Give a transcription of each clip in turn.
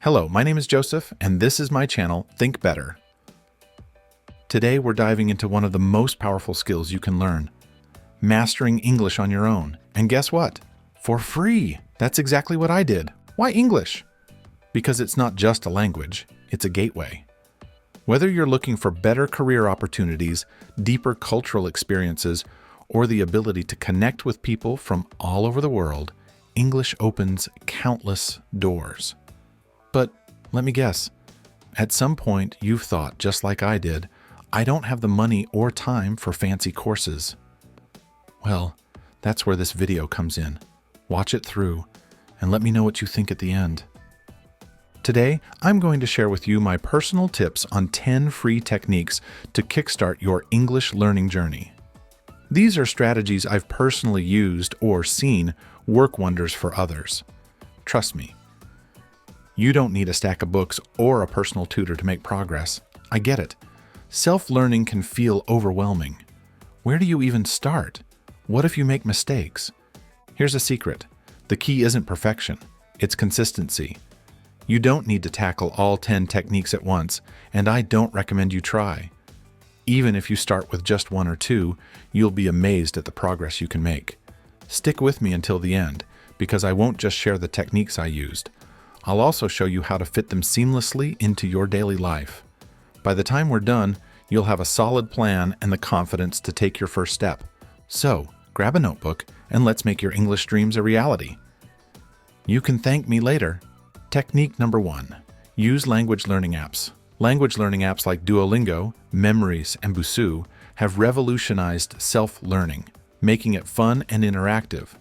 Hello, my name is Joseph, and this is my channel, Think Better. Today we're diving into one of the most powerful skills you can learn, mastering English on your own. And guess what? For free! That's exactly what I did. Why English? Because it's not just a language, it's a gateway. Whether you're looking for better career opportunities, deeper cultural experiences, or the ability to connect with people from all over the world, English opens countless doors. But let me guess, at some point you've thought, just like I did, I don't have the money or time for fancy courses. Well, that's where this video comes in. Watch it through and let me know what you think at the end. Today, I'm going to share with you my personal tips on 10 free techniques to kickstart your English learning journey. These are strategies I've personally used or seen work wonders for others. Trust me. You don't need a stack of books or a personal tutor to make progress. I get it. Self-learning can feel overwhelming. Where do you even start? What if you make mistakes? Here's a secret. The key isn't perfection. It's consistency. You don't need to tackle all 10 techniques at once, and I don't recommend you try. Even if you start with just one or two, you'll be amazed at the progress you can make. Stick with me until the end, because I won't just share the techniques I used. I'll also show you how to fit them seamlessly into your daily life. By the time we're done, you'll have a solid plan and the confidence to take your first step. So, grab a notebook and let's make your English dreams a reality. You can thank me later. Technique number 1. Use language learning apps. Language learning apps like Duolingo, Memories, and Busuu have revolutionized self-learning, making it fun and interactive.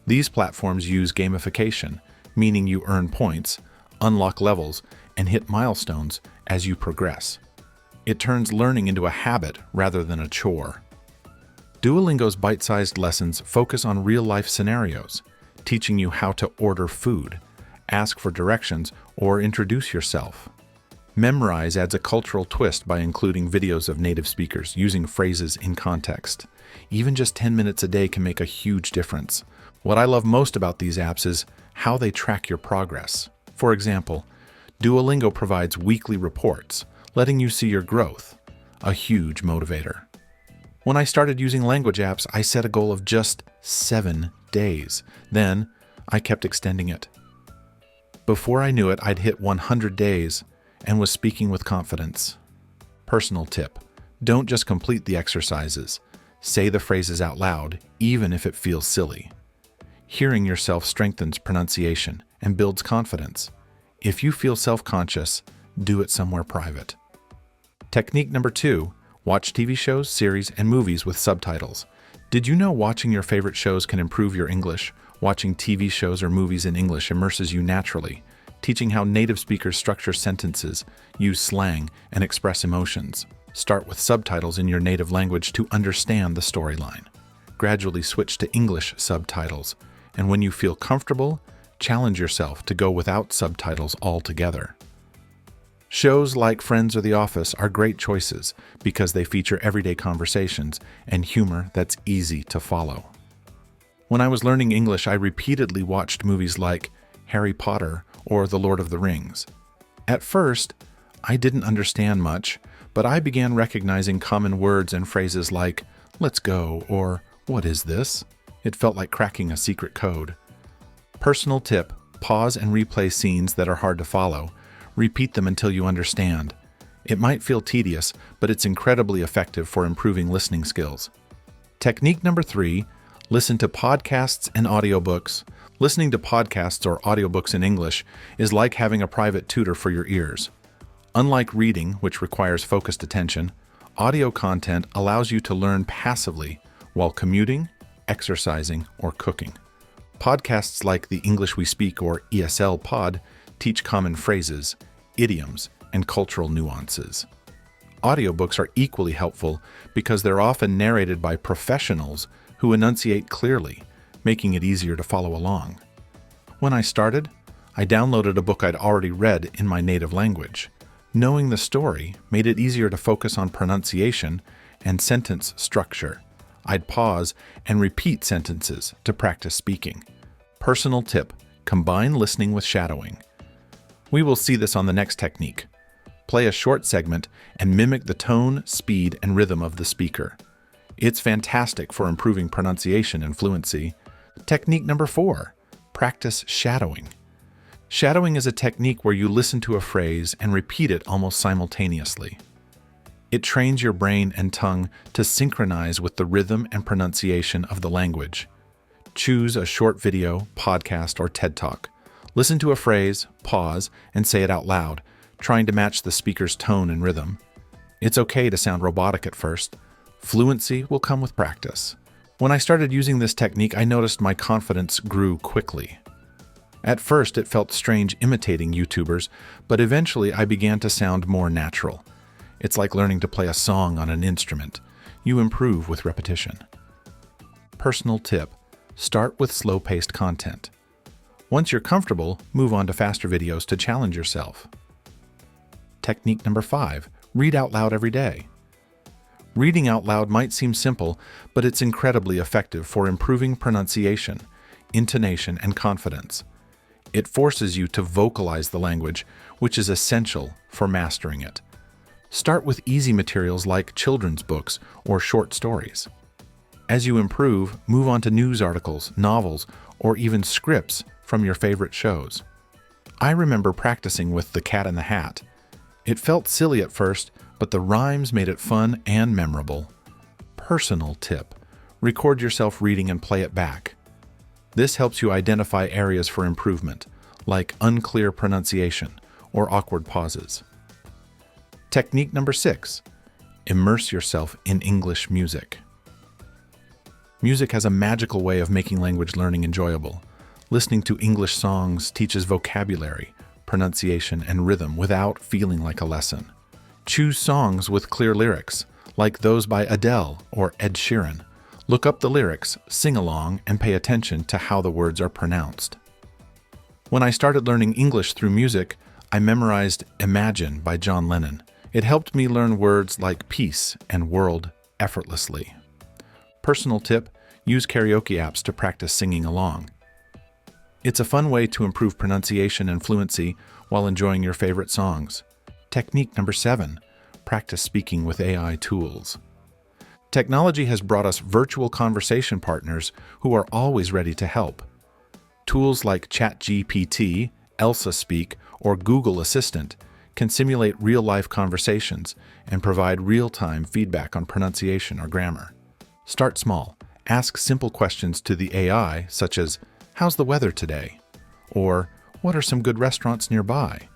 These platforms use gamification, meaning you earn points, unlock levels, and hit milestones as you progress. It turns learning into a habit rather than a chore. Duolingo's bite-sized lessons focus on real-life scenarios, teaching you how to order food, ask for directions, or introduce yourself. Memrise adds a cultural twist by including videos of native speakers using phrases in context. Even just 10 minutes a day can make a huge difference. What I love most about these apps is how they track your progress. For example, Duolingo provides weekly reports, letting you see your growth, a huge motivator. When I started using language apps, I set a goal of just 7 days. Then, I kept extending it. Before I knew it, I'd hit 100 days and was speaking with confidence. Personal tip: don't just complete the exercises. Say the phrases out loud, even if it feels silly. Hearing yourself strengthens pronunciation and builds confidence. If you feel self-conscious, do it somewhere private. Technique number 2. Watch TV shows, series, and movies with subtitles. Did you know watching your favorite shows can improve your English? Watching TV shows or movies in English immerses you naturally, teaching how native speakers structure sentences, use slang, and express emotions. Start with subtitles in your native language to understand the storyline. Gradually switch to English subtitles, and when you feel comfortable, challenge yourself to go without subtitles altogether. Shows like Friends or The Office are great choices because they feature everyday conversations and humor that's easy to follow. When I was learning English, I repeatedly watched movies like Harry Potter or The Lord of the Rings. At first, I didn't understand much, but I began recognizing common words and phrases like, "let's go," or "what is this?" It felt like cracking a secret code. Personal tip: pause and replay scenes that are hard to follow. Repeat them until you understand. It might feel tedious, but it's incredibly effective for improving listening skills. Technique number 3. Listen to podcasts and audiobooks. Listening to podcasts or audiobooks in English is like having a private tutor for your ears. Unlike reading, which requires focused attention, audio content allows you to learn passively while commuting, exercising, or cooking. Podcasts like The English We Speak or ESL Pod teach common phrases, idioms, and cultural nuances. Audiobooks are equally helpful because they're often narrated by professionals who enunciate clearly, making it easier to follow along. When I started, I downloaded a book I'd already read in my native language. Knowing the story made it easier to focus on pronunciation and sentence structure. I'd pause and repeat sentences to practice speaking. Personal tip: combine listening with shadowing. We will see this on the next technique. Play a short segment and mimic the tone, speed, and rhythm of the speaker. It's fantastic for improving pronunciation and fluency. Technique number 4, practice shadowing. Shadowing is a technique where you listen to a phrase and repeat it almost simultaneously. It trains your brain and tongue to synchronize with the rhythm and pronunciation of the language. Choose a short video, podcast, or TED Talk. Listen to a phrase, pause, and say it out loud, trying to match the speaker's tone and rhythm. It's okay to sound robotic at first. Fluency will come with practice. When I started using this technique, I noticed my confidence grew quickly. At first, it felt strange imitating YouTubers, but eventually I began to sound more natural. It's like learning to play a song on an instrument. You improve with repetition. Personal tip: start with slow-paced content. Once you're comfortable, move on to faster videos to challenge yourself. Technique number 5, read out loud every day. Reading out loud might seem simple, but it's incredibly effective for improving pronunciation, intonation, and confidence. It forces you to vocalize the language, which is essential for mastering it. Start with easy materials like children's books or short stories. As you improve, move on to news articles, novels, or even scripts from your favorite shows. I remember practicing with The Cat in the Hat. It felt silly at first, but the rhymes made it fun and memorable. Personal tip: record yourself reading and play it back. This helps you identify areas for improvement, like unclear pronunciation or awkward pauses. Technique number 6, immerse yourself in English music. Music has a magical way of making language learning enjoyable. Listening to English songs teaches vocabulary, pronunciation, and rhythm without feeling like a lesson. Choose songs with clear lyrics, like those by Adele or Ed Sheeran. Look up the lyrics, sing along, and pay attention to how the words are pronounced. When I started learning English through music, I memorized Imagine by John Lennon. It helped me learn words like peace and world effortlessly. Personal tip: use karaoke apps to practice singing along. It's a fun way to improve pronunciation and fluency while enjoying your favorite songs. Technique number 7, practice speaking with AI tools. Technology has brought us virtual conversation partners who are always ready to help. Tools like ChatGPT, Elsa Speak, or Google Assistant can simulate real-life conversations and provide real-time feedback on pronunciation or grammar. Start small. Ask simple questions to the AI, such as, "How's the weather today?" or "What are some good restaurants nearby?"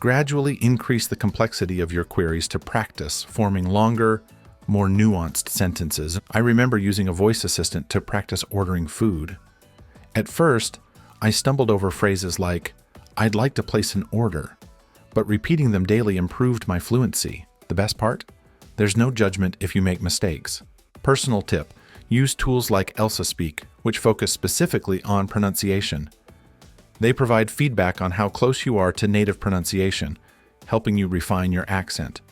Gradually increase the complexity of your queries to practice forming longer, more nuanced sentences. I remember using a voice assistant to practice ordering food. At first, I stumbled over phrases like, "I'd like to place an order," but repeating them daily improved my fluency. The best part? There's no judgment if you make mistakes. Personal tip: use tools like Elsa Speak, which focus specifically on pronunciation. They provide feedback on how close you are to native pronunciation, helping you refine your accent.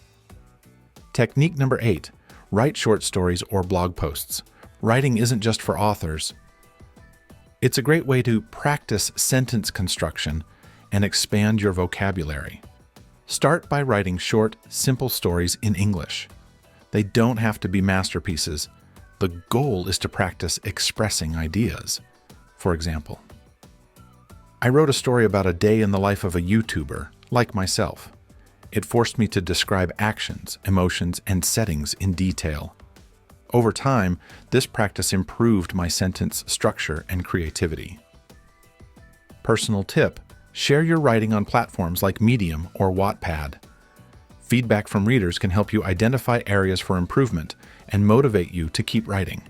Technique number 8, write short stories or blog posts. Writing isn't just for authors. It's a great way to practice sentence construction and expand your vocabulary. Start by writing short, simple stories in English. They don't have to be masterpieces. The goal is to practice expressing ideas. For example, I wrote a story about a day in the life of a YouTuber, like myself. It forced me to describe actions, emotions, and settings in detail. Over time, this practice improved my sentence structure and creativity. Personal tip: share your writing on platforms like Medium or Wattpad. Feedback from readers can help you identify areas for improvement and motivate you to keep writing.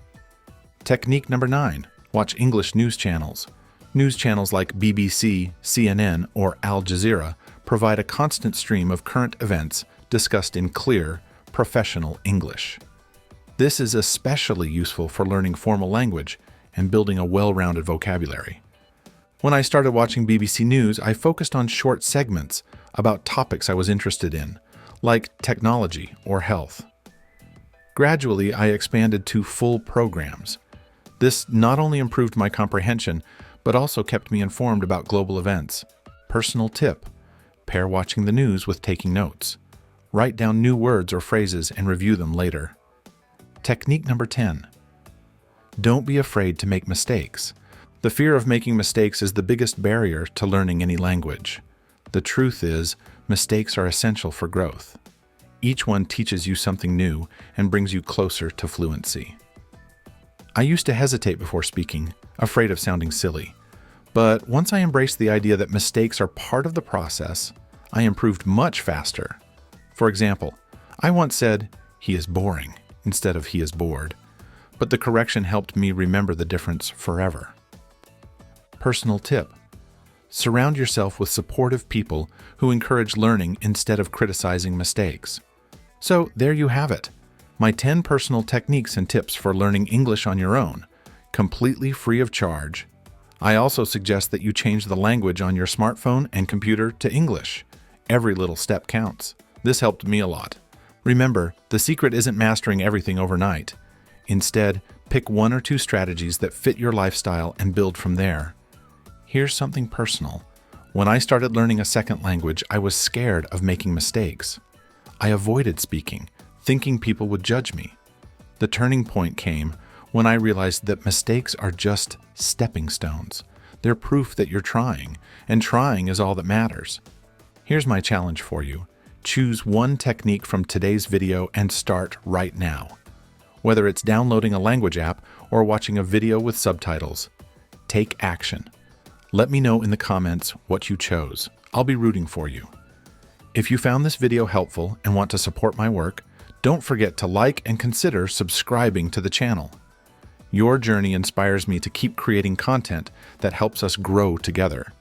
Technique number 9, watch English news channels. News channels like BBC, CNN, or Al Jazeera provide a constant stream of current events discussed in clear, professional English. This is especially useful for learning formal language and building a well-rounded vocabulary. When I started watching BBC News, I focused on short segments about topics I was interested in, like technology or health. Gradually, I expanded to full programs. This not only improved my comprehension, but also kept me informed about global events. Personal tip: pair watching the news with taking notes. Write down new words or phrases and review them later. Technique number 10. Don't be afraid to make mistakes. The fear of making mistakes is the biggest barrier to learning any language. The truth is, mistakes are essential for growth. Each one teaches you something new and brings you closer to fluency. I used to hesitate before speaking, afraid of sounding silly. But once I embraced the idea that mistakes are part of the process, I improved much faster. For example, I once said, "He is boring," instead of "he is bored." But the correction helped me remember the difference forever. Personal tip: surround yourself with supportive people who encourage learning instead of criticizing mistakes. So there you have it, my 10 personal techniques and tips for learning English on your own, completely free of charge. I also suggest that you change the language on your smartphone and computer to English. Every little step counts. This helped me a lot. Remember, the secret isn't mastering everything overnight. Instead, pick 1 or 2 strategies that fit your lifestyle and build from there. Here's something personal. When I started learning a second language, I was scared of making mistakes. I avoided speaking, thinking people would judge me. The turning point came when I realized that mistakes are just stepping stones. They're proof that you're trying, and trying is all that matters. Here's my challenge for you. Choose 1 technique from today's video and start right now. Whether it's downloading a language app or watching a video with subtitles, take action. Let me know in the comments what you chose. I'll be rooting for you. If you found this video helpful and want to support my work, don't forget to like and consider subscribing to the channel. Your journey inspires me to keep creating content that helps us grow together.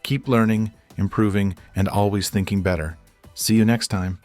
Keep learning, improving, and always thinking better. See you next time.